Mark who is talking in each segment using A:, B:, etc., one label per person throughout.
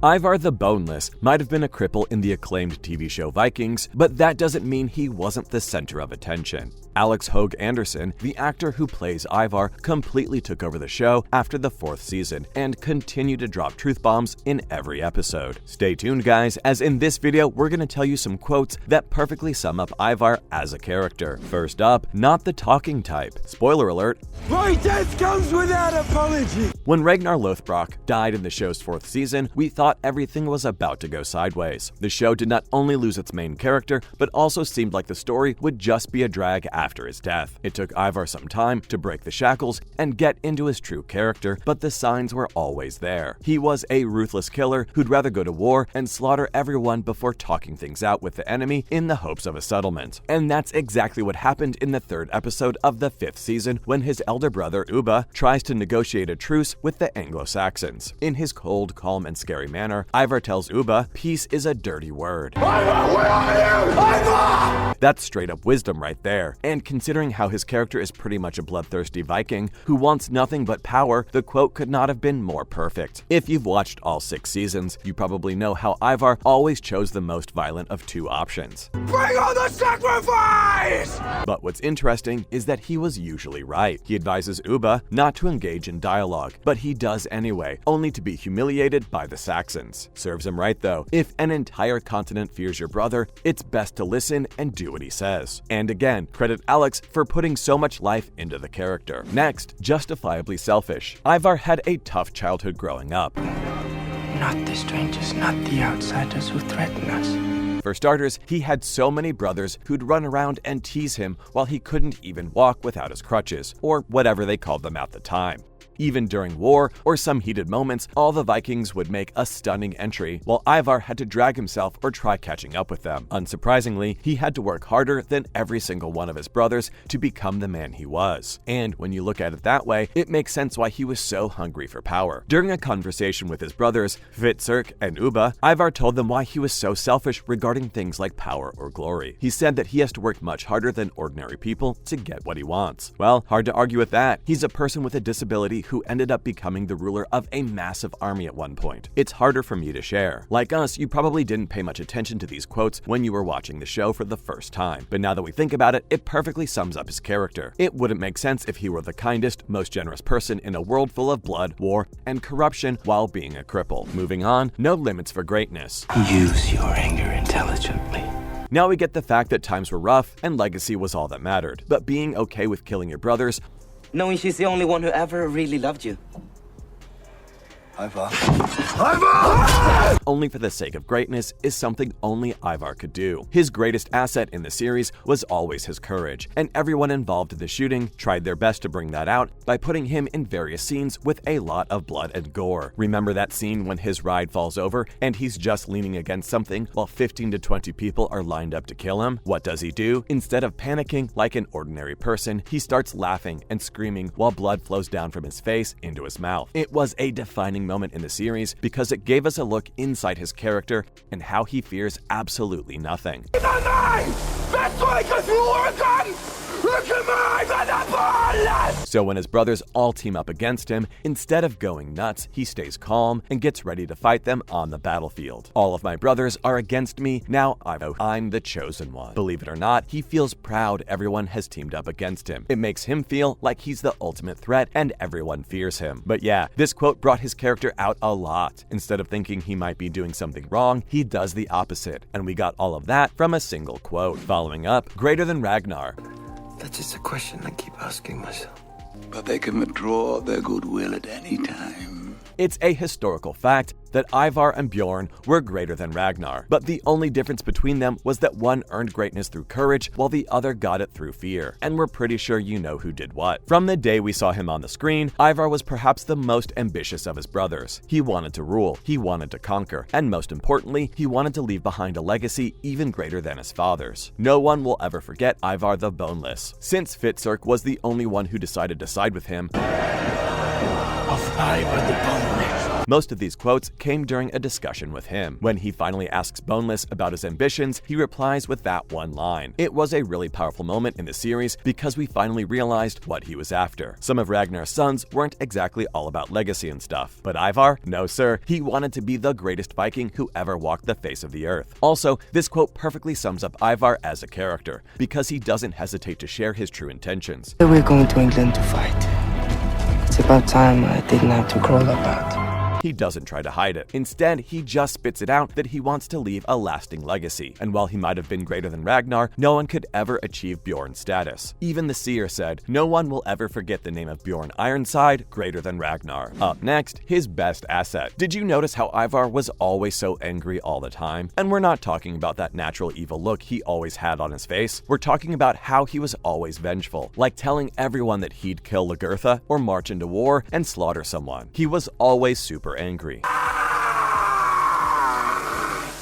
A: Ivar the Boneless might have been a cripple in the acclaimed TV show Vikings, but that doesn't mean he wasn't the center of attention. Alex Hoag Anderson, the actor who plays Ivar, completely took over the show after the 4th season and continued to drop truth bombs in every episode. Stay tuned, guys, as in this video we're going to tell you some quotes that perfectly sum up Ivar as a character. First up, not the talking type. Spoiler alert:
B: my death comes without apology!
A: When Ragnar Lothbrok died in the show's 4th season, we thought everything was about to go sideways. The show did not only lose its main character, but also seemed like the story would just be a drag after his death. It took Ivar some time to break the shackles and get into his true character, but the signs were always there. He was a ruthless killer who'd rather go to war and slaughter everyone before talking things out with the enemy in the hopes of a settlement. And that's exactly what happened in the 3rd episode of the 5th season when his elder brother, Ubba, tries to negotiate a truce with the Anglo-Saxons. In his cold, calm, and scary manner, Ivar tells Ubba, peace is a dirty word.
B: Ivar, where are you? Ivar!
A: That's straight up wisdom right there. And considering how his character is pretty much a bloodthirsty Viking who wants nothing but power, the quote could not have been more perfect. If you've watched all 6 seasons, you probably know how Ivar always chose the most violent of 2 options.
B: Bring on the sacrifice!
A: But what's interesting is that he was usually right. He advises Ubba not to engage in dialogue, but he does anyway, only to be humiliated by the Saxons. Serves him right though. If an entire continent fears your brother, it's best to listen and do what he says. And again, credit Alex for putting so much life into the character. Next, justifiably selfish. Ivar had a tough childhood growing up.
C: Not the strangers, not the outsiders who threaten us.
A: For starters, he had so many brothers who'd run around and tease him while he couldn't even walk without his crutches, or whatever they called them at the time. Even during war or some heated moments, all the Vikings would make a stunning entry, while Ivar had to drag himself or try catching up with them. Unsurprisingly, he had to work harder than every single one of his brothers to become the man he was. And when you look at it that way, it makes sense why he was so hungry for power. During a conversation with his brothers, Hvitserk and Ubba, Ivar told them why he was so selfish regarding things like power or glory. He said that he has to work much harder than ordinary people to get what he wants. Well, hard to argue with that. He's a person with a disability who ended up becoming the ruler of a massive army at one point. It's harder for me to share. Like us, you probably didn't pay much attention to these quotes when you were watching the show for the first time. But now that we think about it, it perfectly sums up his character. It wouldn't make sense if he were the kindest, most generous person in a world full of blood, war, and corruption while being a cripple. Moving on, no limits for greatness.
C: Use your anger intelligently.
A: Now we get the fact that times were rough and legacy was all that mattered. But being okay with killing your brothers,
D: knowing she's the only one who ever really loved you.
B: Ivar! Ivar!
A: only for the sake of greatness, is something only Ivar could do. His greatest asset in the series was always his courage, and everyone involved in the shooting tried their best to bring that out by putting him in various scenes with a lot of blood and gore. Remember that scene when his ride falls over and he's just leaning against something while 15 to 20 people are lined up to kill him? What does he do? Instead of panicking like an ordinary person, he starts laughing and screaming while blood flows down from his face into his mouth. It was a defining moment in the series because it gave us a look inside his character and how he fears absolutely nothing. So when his brothers all team up against him, instead of going nuts, he stays calm and gets ready to fight them on the battlefield. All of my brothers are against me, now I'm the chosen one. Believe it or not, he feels proud everyone has teamed up against him. It makes him feel like he's the ultimate threat and everyone fears him. But yeah, this quote brought his character out a lot. Instead of thinking he might be doing something wrong, he does the opposite. And we got all of that from a single quote. Following up, greater than Ragnar.
C: That's just a question I keep asking myself.
E: But they can withdraw their goodwill at any time.
A: It's a historical fact that Ivar and Bjorn were greater than Ragnar, but the only difference between them was that one earned greatness through courage while the other got it through fear. And we're pretty sure you know who did what. From the day we saw him on the screen, Ivar was perhaps the most ambitious of his brothers. He wanted to rule, he wanted to conquer, and most importantly, he wanted to leave behind a legacy even greater than his father's. No one will ever forget Ivar the Boneless. Since Hvitserk was the only one who decided to side with him,
C: Of Ivar the Boneless.
A: Most of these quotes came during a discussion with him. When he finally asks Boneless about his ambitions, he replies with that one line. It was a really powerful moment in the series because we finally realized what he was after. Some of Ragnar's sons weren't exactly all about legacy and stuff, but Ivar? No sir, he wanted to be the greatest Viking who ever walked the face of the earth. Also, this quote perfectly sums up Ivar as a character, because he doesn't hesitate to share his true intentions.
C: We're going to England to fight. It's about time I didn't have to crawl about.
A: He doesn't try to hide it. Instead, he just spits it out that he wants to leave a lasting legacy. And while he might have been greater than Ragnar, no one could ever achieve Bjorn's status. Even the seer said, no one will ever forget the name of Bjorn Ironside greater than Ragnar. Up next, his best asset. Did you notice how Ivar was always so angry all the time? And we're not talking about that natural evil look he always had on his face. We're talking about how he was always vengeful, like telling everyone that he'd kill Lagertha or march into war and slaughter someone. He was always super angry.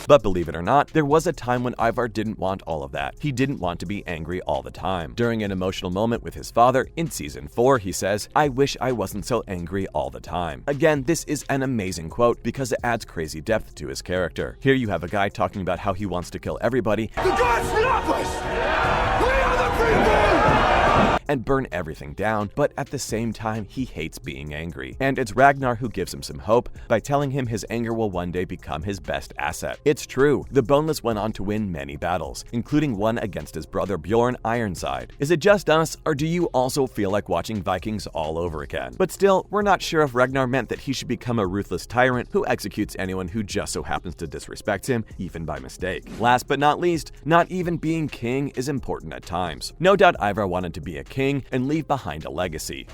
A: But believe it or not, there was a time when Ivar didn't want all of that. He didn't want to be angry all the time. During an emotional moment with his father in season 4, he says, "I wish I wasn't so angry all the time." Again, this is an amazing quote because it adds crazy depth to his character. Here you have a guy talking about how he wants to kill everybody.
B: The gods love us! We are the people!
A: And burn everything down, but at the same time, he hates being angry. And it's Ragnar who gives him some hope by telling him his anger will one day become his best asset. It's true, the Boneless went on to win many battles, including one against his brother Bjorn Ironside. Is it just us, or do you also feel like watching Vikings all over again? But still, we're not sure if Ragnar meant that he should become a ruthless tyrant who executes anyone who just so happens to disrespect him, even by mistake. Last but not least, not even being king is important at times. No doubt Ivar wanted to be a king and leave behind a legacy.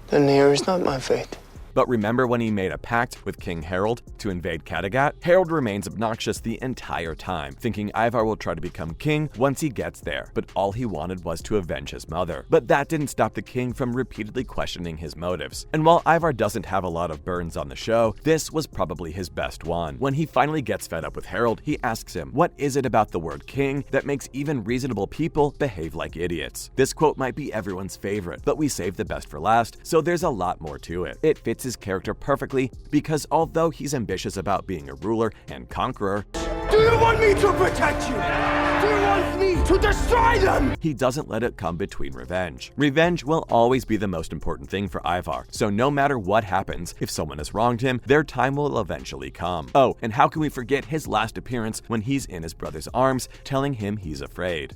C: Then here is not my fate.
A: But remember when he made a pact with King Harald to invade Kattegat? Harald remains obnoxious the entire time, thinking Ivar will try to become king once he gets there, but all he wanted was to avenge his mother. But that didn't stop the king from repeatedly questioning his motives. And while Ivar doesn't have a lot of burns on the show, this was probably his best one. When he finally gets fed up with Harald, he asks him, what is it about the word king that makes even reasonable people behave like idiots? This quote might be everyone's favorite, but we saved the best for last, so there's a lot more to it. It fits his character perfectly because although he's ambitious about being a ruler and conqueror,
B: Do you want me to protect you? Do you want me to destroy them?
A: he doesn't let it come between revenge. Revenge will always be the most important thing for Ivar, so no matter what happens, if someone has wronged him, their time will eventually come. Oh, and how can we forget his last appearance when he's in his brother's arms, telling him he's afraid.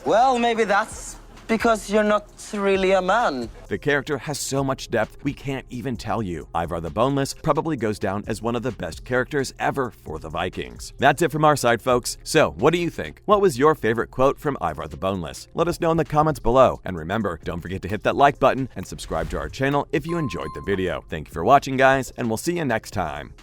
D: Well, maybe that's because you're not really a man.
A: The character has so much depth, we can't even tell you. Ivar the Boneless probably goes down as one of the best characters ever for the Vikings. That's it from our side, folks. So, what do you think? What was your favorite quote from Ivar the Boneless? Let us know in the comments below. And remember, don't forget to hit that like button and subscribe to our channel if you enjoyed the video. Thank you for watching, guys, and we'll see you next time.